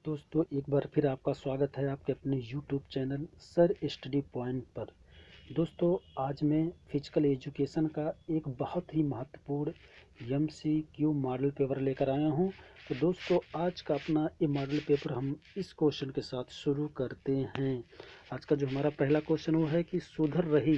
दोस्तों एक बार फिर आपका स्वागत है आपके अपने YouTube channel sir study point पर। दोस्तों आज मैं फिजिकल एजुकेशन का एक बहुत ही महत्वपूर्ण MCQ मॉडल पेपर लेकर आया हूं। तो दोस्तों आज का अपना ये मॉडल पेपर हम इस क्वेश्चन के साथ शुरू करते हैं। आज का जो हमारा पहला क्वेश्चन वो है कि सुधर रही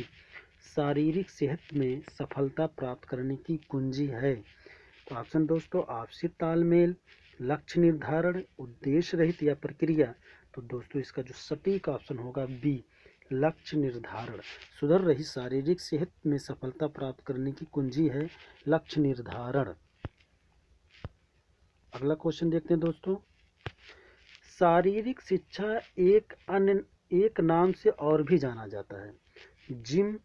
शारीरिक सेहत में सफलता प्राप्त करने की कुंजी है। तो ऑप्शन दोस्तों आपसी तालमेल, लक्ष्य निर्धारण, उद्देश्य रहित या प्रक्रिया। तो दोस्तों इसका जो सटीक ऑप्शन होगा बी, लक्ष्य निर्धारण। सुधर रही शारीरिक सेहत में सफलता प्राप्त करने की कुंजी है लक्ष्य निर्धारण। अगला क्वेश्चन देखते हैं दोस्तों। शारीरिक शिक्षा एक नाम से और भी जाना जाता है, जिम,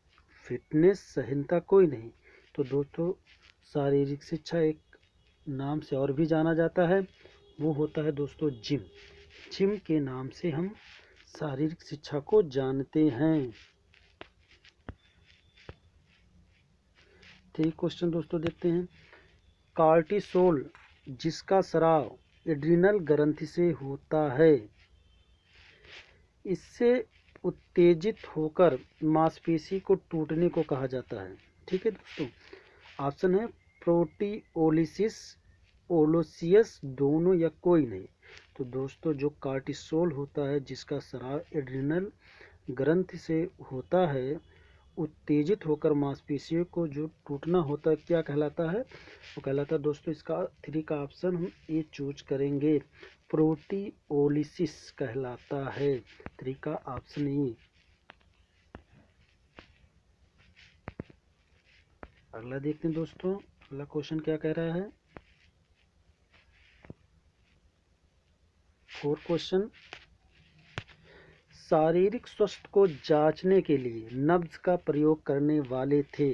फिटनेस, संहिता कोई नहीं। तो दोस्तों शारीरिक शिक्षा एक नाम से और भी जाना जाता है, वो होता है दोस्तों जिम। जिम के नाम से हम शारीरिक शिक्षा को जानते हैं। तो क्वेश्चन दोस्तों देखते हैं। कार्टिसोल जिसका स्राव एड्रिनल ग्रंथि से होता है, इससे उत्तेजित होकर मांसपेशी को टूटने को कहा जाता है। ठीक है दोस्तों, ऑप्शन है प्रोटिओलिसिस, ओलोसियस, दोनों या कोई नहीं। तो दोस्तों जो कार्टिसोल होता है जिसका स्राव एड्रिनल ग्रंथि से होता है, उत्तेजित होकर मांसपेशियों को जो टूटना होता है, क्या कहलाता है? वो कहलाता है दोस्तों, इसका 3 का ऑप्शन हम ए चूज करेंगे, प्रोटिओलिसिस कहलाता है। 3 का ऑप्शन ए। अगला देखते हैं दोस्तों, अगला क्वेश्चन क्या कह रहा है। 4 क्वेश्चन। शारीरिक स्वास्थ्य को जांचने के लिए नब्ज का प्रयोग करने वाले थे,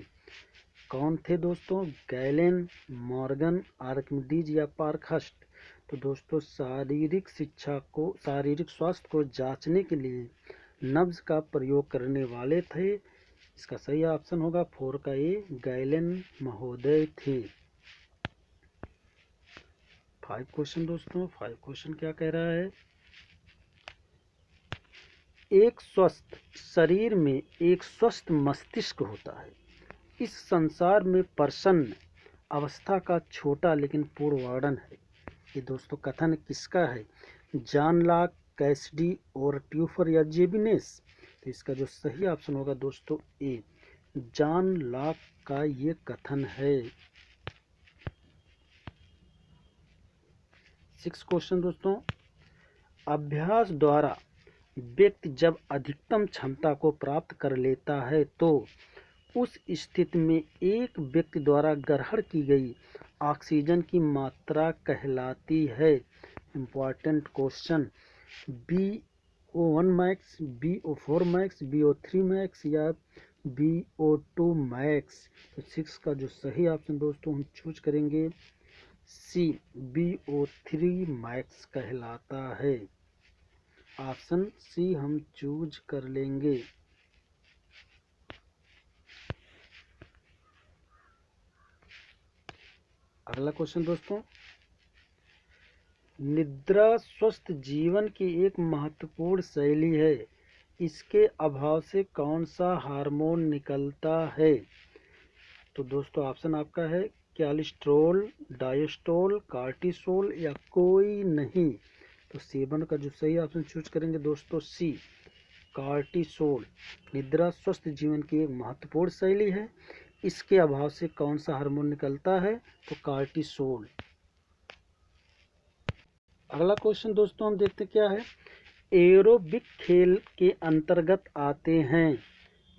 कौन थे दोस्तों? गैलेन, मॉर्गन, आर्किमिडीज या पार्खस्ट। तो दोस्तों शारीरिक स्वास्थ्य को जांचने के लिए नब्ज का प्रयोग करने वाले थे, इसका सही ऑप्शन होगा 4 का ए, गैलेन महोदय थे। 5 क्वेश्चन दोस्तों। 5 क्वेश्चन क्या कह रहा है। एक स्वस्थ शरीर में एक स्वस्थ मस्तिष्क होता है। इस संसार में प्रसन्न अवस्था का छोटा लेकिन पूर्ण वर्णन है। ये दोस्तों कथन किसका है? जॉन लॉक, कैसिडी और ट्यूफर या जेबिनेस। तो इसका जो सही ऑप्शन होगा दोस्तों ए, जॉन लॉक का ये कथन है। 6 क्वेश्चन दोस्तों। अभ्यास द्वारा व्यक्ति जब अधिकतम क्षमता को प्राप्त कर लेता है तो उस स्थिति में एक व्यक्ति द्वारा ग्रहण की गई ऑक्सीजन की मात्रा कहलाती है। Important question, BO1 max, BO4 max, BO3 max या BO2 मैक्स। तो 6 का जो सही ऑप्शन दोस्तों हम चूज करेंगे सी, BO3 मैक्स कहलाता है। ऑप्शन सी हम चूज कर लेंगे। अगला क्वेश्चन दोस्तों। निद्रा स्वस्थ जीवन की एक महत्वपूर्ण शैली है, इसके अभाव से कौन सा हार्मोन निकलता है? तो दोस्तों ऑप्शन आपका है कोलेस्ट्रॉल, डायस्ट्रोल, कार्टिसोल या कोई नहीं। तो 7 का जो सही ऑप्शन चूज करेंगे दोस्तों सी, कार्टिसोल। निद्रा स्वस्थ जीवन की एक महत्वपूर्ण शैली है, इसके अभाव से कौन सा हार्मोन निकलता है? तो कार्टिसोल। अगला क्वेश्चन दोस्तों हम देखते क्या है। एरोबिक खेल के अंतर्गत आते हैं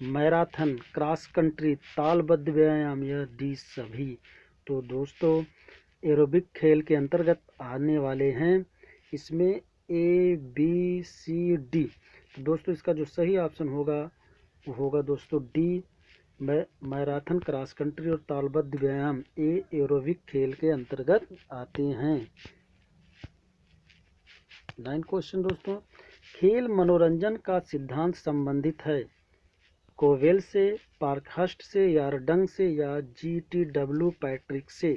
मैराथन, क्रॉस कंट्री, तालबद्ध व्यायाम या डी सभी। तो दोस्तों एरोबिक खेल के अंतर्गत आने वाले हैं इसमें ABCD। तो दोस्तों इसका जो सही ऑप्शन होगा वो होगा दोस्तों डी, मैराथन, क्रॉस कंट्री और तालबद्ध व्यायाम एरोबिक खेल के अंतर्गत आते हैं। 9 क्वेश्चन दोस्तों। खेल मनोरंजन का सिद्धांत संबंधित है कोवेल से, पार्कहर्स्ट से, यारडंग से या GTW पैट्रिक से।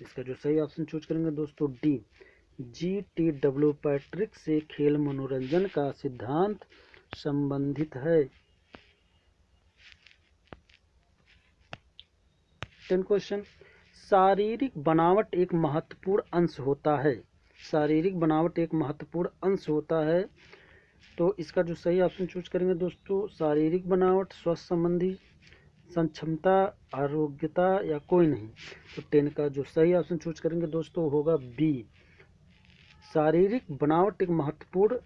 इसका जो सही ऑप्शन चूज करेंगे दोस्तों डी, GTW पैट्रिक से खेल मनोरंजन का सिद्धांत संबंधित है। 10 क्वेश्चन। शारीरिक बनावट एक महत्वपूर्ण अंश होता है। शारीरिक बनावट एक महत्वपूर्ण अंश होता है। तो इसका जो सही ऑप्शन चूज करेंगे दोस्तों, शारीरिक बनावट, स्वास्थ्य संबंधी, सक्षमता, आरोग्यता या कोई नहीं। तो 10 का जो सही ऑप्शन चूज करेंगे दोस्तों होगा बी, शारीरिक बनावट एक महत्वपूर्ण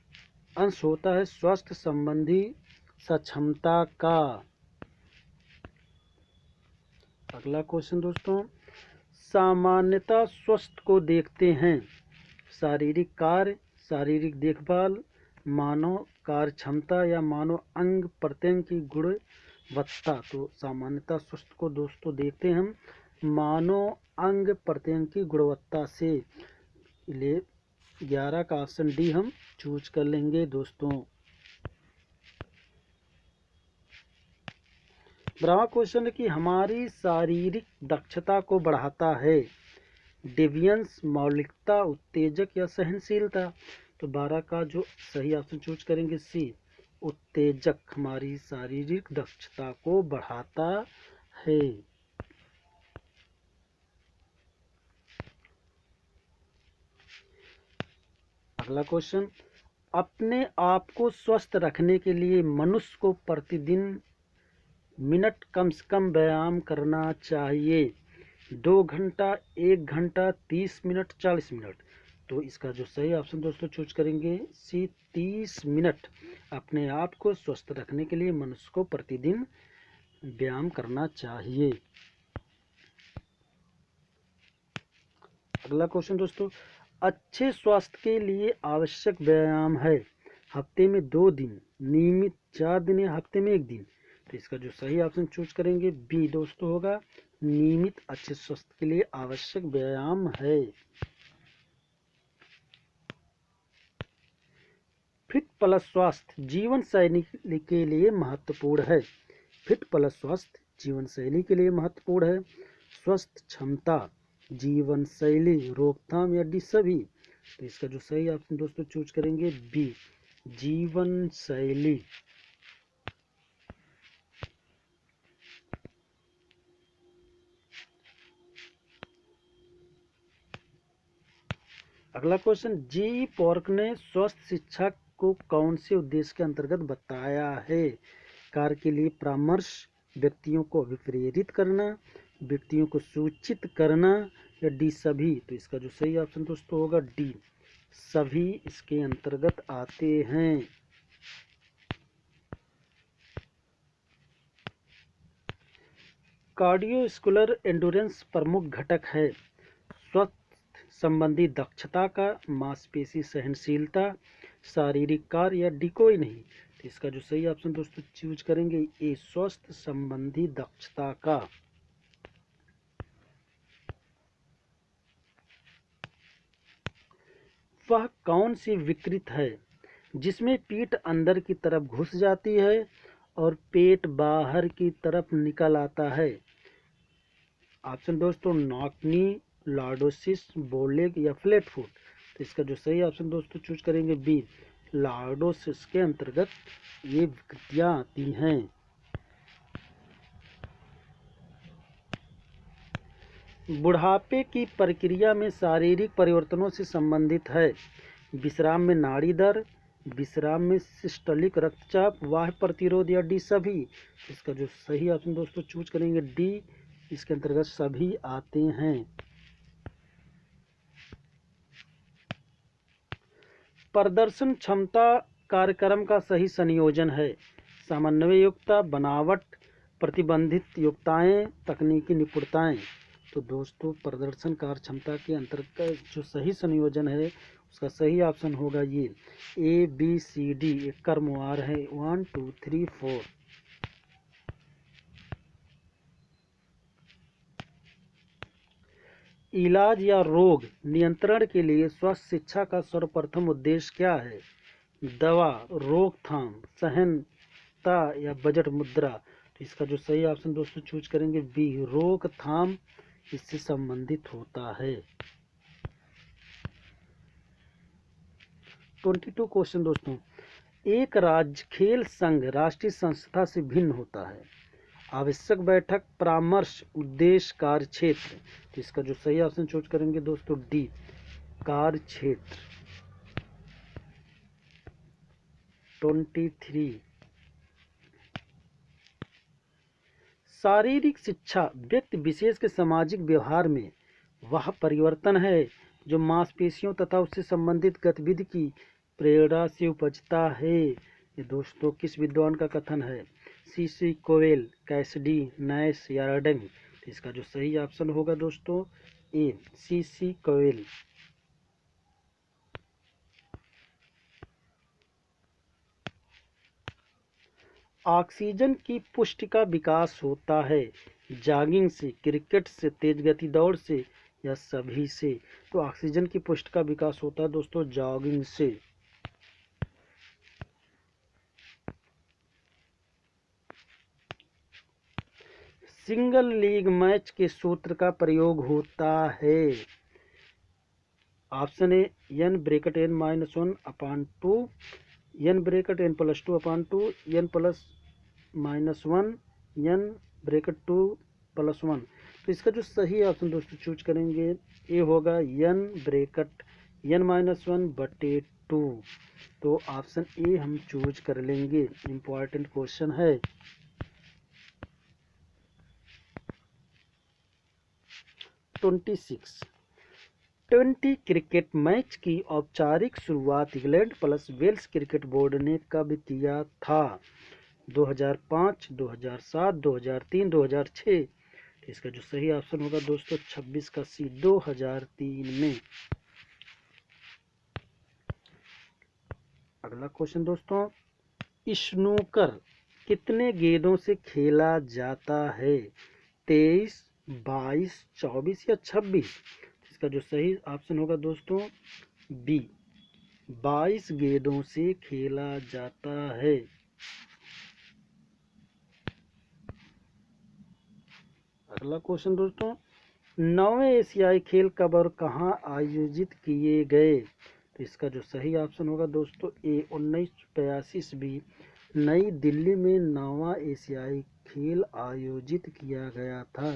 अंश होता है स्वास्थ्य संबंधी सक्षमता का। अगला क्वेश्चन दोस्तों, सामान्यतः स्वास्थ्य को देखते हैं शारीरिक कार्य, शारीरिक देखभाल, मानव कार्य क्षमता या मानव अंग प्रत्यंग की गुणवत्ता। तो सामान्यतः स्वास्थ्य को दोस्तों देखते हम मानव अंग प्रत्यंग की गुणवत्ता से। ले 11 का ऑप्शन डी हम चूज कर लेंगे दोस्तों। 12वां क्वेश्चन है कि हमारी शारीरिक दक्षता को बढ़ाता है डेविएंस, मौलिकता, उत्तेजक या सहनशीलता। तो 12 का जो सही ऑप्शन चूज करेंगे सी, उत्तेजक हमारी शारीरिक दक्षता को बढ़ाता है। अगला क्वेश्चन, अपने आप को स्वस्थ रखने के लिए मनुष्य को प्रतिदिन मिनट कम से कम व्यायाम करना चाहिए। 2 घंटा, 1 घंटा, 30 मिनट, 40 मिनट। तो इसका जो सही ऑप्शन दोस्तों चूज करेंगे सी, 30 मिनट अपने आप को स्वस्थ रखने के लिए मनुष्य को प्रतिदिन व्यायाम करना चाहिए। अगला क्वेश्चन दोस्तों, अच्छे स्वास्थ्य के लिए आवश्यक व्यायाम है हफ्ते में 2 दिन, नियमित 4 दिन या हफ्ते में 1 दिन। तो इसका जो सही ऑप्शन चूज करेंगे बी दोस्तों होगा, नियमित अच्छे स्वास्थ्य के लिए आवश्यक व्यायाम है। फिट प्लस स्वास्थ्य जीवन शैली के लिए महत्वपूर्ण है। फिट प्लस स्वास्थ्य जीवन शैली के लिए महत्वपूर्ण है। स्वस्थ क्षमता, जीवन शैली, रोकथाम या डी सभी। तो इसका जो सही ऑप्शन दोस्तों चूज करेंगे बी, जीवन शैली। अगला क्वेश्चन, जी पॉर्क ने स्वस्थ शिक्षा को कौन से उद्देश्य के अंतर्गत बताया है। कार्य के लिए परामर्श, व्यक्तियों को अभिप्रेरित करना, व्यक्तियों को सूचित करना या डी सभी। तो इसका जो सही ऑप्शन दोस्तों होगा डी, सभी इसके अंतर्गत आते हैं। कार्डियोवास्कुलर एंडोरेंस प्रमुख घटक है स्वस्थ संबंधी दक्षता का, मांसपेशी सहनशीलता, शारीरिक कार्य या डी कोई नहीं। तो इसका जो सही ऑप्शन दोस्तों चूज करेंगे ए, स्वस्थ संबंधी दक्षता का। वह कौन सी विकृत है जिसमें पीठ अंदर की तरफ घुस जाती है और पेट बाहर की तरफ निकल आता है। ऑप्शन दोस्तों नॉकनी, लॉर्डोसिस, बोलेग या फ्लैट फुट। तो इसका जो सही ऑप्शन दोस्तों चूज करेंगे बी, लॉर्डोसिस के अंतर्गत ये विकृतियां आती हैं। बुढ़ापे की प्रक्रिया में शारीरिक परिवर्तनों से संबंधित है विश्राम में नाड़ी दर, विश्राम में सिस्टोलिक रक्तचाप, वाह्य प्रतिरोध या डी सभी। इसका जो सही ऑप्शन दोस्तों चूज करेंगे डी, इसके अंतर्गत सभी आते हैं। प्रदर्शन क्षमता कार्यक्रम का सही संयोजन है समन्वय योग्यता, बनावट, प्रतिबंधित योग्यताएं, तकनीकी निपुणताएं। तो दोस्तों प्रदर्शन कार्य क्षमता के अंतर्गत जो सही संयोजन है उसका सही ऑप्शन होगा ये ए बी सी डी, एक क्रमवार है 1 2 3 4। इलाज या रोग नियंत्रण के लिए स्वास्थ्य शिक्षा का सर्वप्रथम उद्देश्य क्या है। दवा, रोकथाम, सहनता या बजट मुद्रा। तो इसका जो सही ऑप्शन दोस्तों चूज करेंगे बी, रोकथाम इससे संबंधित होता है। 22 क्वेश्चन दोस्तों। एक राज्य खेल संघ राष्ट्रीय संस्था से भिन्न होता है। आवश्यक बैठक, परामर्श, उद्देश्य, कार्य क्षेत्र। तो इसका जो सही ऑप्शन चूज करेंगे दोस्तों डी, कार्य क्षेत्र। 23 शारीरिक शिक्षा व्यक्ति विशेष के सामाजिक व्यवहार में वह परिवर्तन है जो मांसपेशियों तथा उससे संबंधित गतिविधि की प्रेरणा से उपजता है। ये दोस्तों किस विद्वान का कथन है? सीसी कोवेल, कैसिडी, नैश या रडंग। तो इसका जो सही ऑप्शन होगा दोस्तों ए, सीसी कोवेल। ऑक्सीजन की पुष्टि का विकास होता है जॉगिंग से, क्रिकेट से, तेज गति दौड़ से या सभी से। तो ऑक्सीजन की पुष्टि का विकास होता है दोस्तों जॉगिंग से। सिंगल लीग मैच के सूत्र का प्रयोग होता है। Option A, n bracket n minus 1 upon 2, n bracket n plus 2 upon 2, n plus minus 1, n bracket 2 plus 1। तो इसका जो सही ऑप्शन दोस्तों चूज करेंगे ये होगा n ब्रैकेट n माइनस 1 बटे 2। तो ऑप्शन ए हम चूज कर लेंगे। इम्पॉर्टेंट क्वेश्चन है। 26 20 क्रिकेट मैच की औपचारिक शुरुआत England plus Wales cricket board ने कब किया था? 2005, 2007, 2003, 2006। इसका जो सही ऑप्शन होगा दोस्तों 26 का सी, 2003 में। अगला क्वेश्चन दोस्तों, स्नूकर कितने गेंदों से खेला जाता है? 23, 22, 24 या 26। इसका जो सही ऑप्शन होगा दोस्तों बी, 22 गेंदों से खेला जाता है। अगला क्वेश्चन दोस्तों, 9वें एशियाई खेल कब और कहाँ आयोजित किए गए? तो इसका जो सही ऑप्शन होगा दोस्तों ए, 1982 ईस्वी नई दिल्ली में 9वां एशियाई खेल आयोजित किया गया था।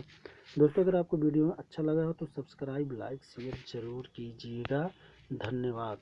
दोस्तों अगर आपको वीडियो अच्छा लगा हो तो सब्सक्राइब, लाइक, शेयर जरूर कीजिएगा। धन्यवाद।